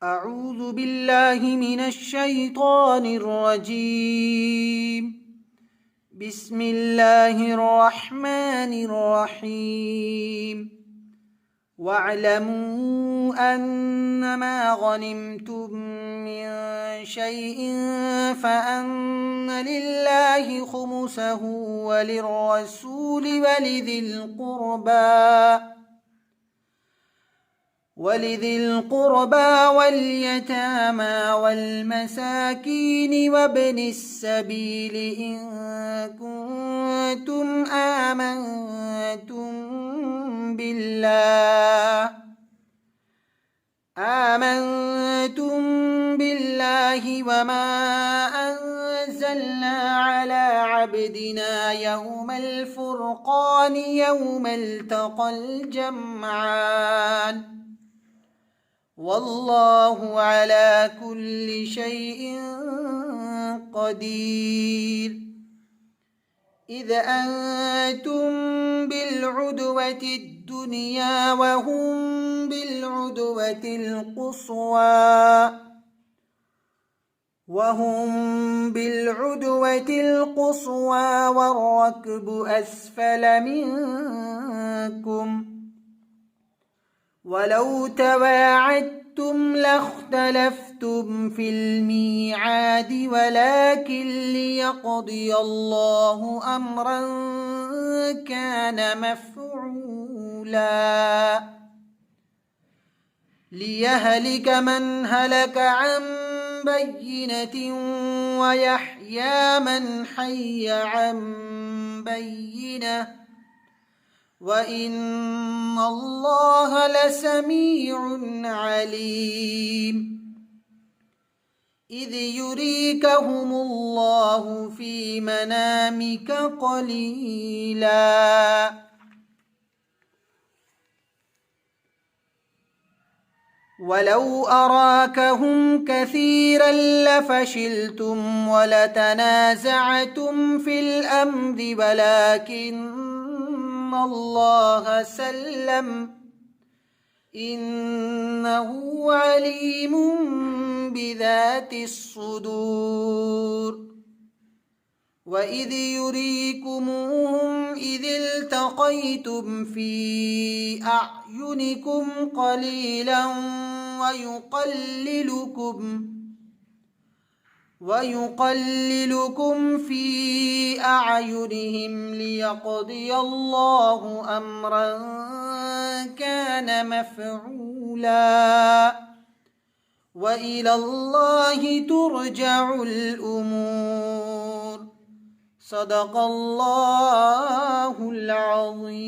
أعوذ بالله من الشيطان الرجيم. بسم الله الرحمن الرحيم. واعلموا أنما غنمتم من شيء فأن لله خمسه وللرسول ولذي القربى واليتامى والمساكين وابن السبيل إن كنتم آمنتم بالله وما أنزلنا على عبدنا يوم الفرقان يوم التقى الجمعان والله على كل شيء قدير. إذ أنتم بالعدوة الدنيا وهم بالعدوة القصوى والركب أسفل منكم ولو تواعدتم لاختلفتم في الميعاد ولكن ليقضي الله أمرا كان مفعولا ليهلك من هلك عن بينة ويحيى من حي عن بينة وإن الله لسميع عليم. إذ يريكهم الله في منامك قليلا ولو أراكهم كثيرا لفشلتم ولتنازعتم في الأمر ولكن الله سلم إنه عليم بذات الصدور. وإذ يريكموهم إذ التقيتم في أعينكم قليلا ويقللكم في أعينهم ليقضي الله أمرا كان مفعولا وإلى الله ترجع الأمور. صدق الله العظيم.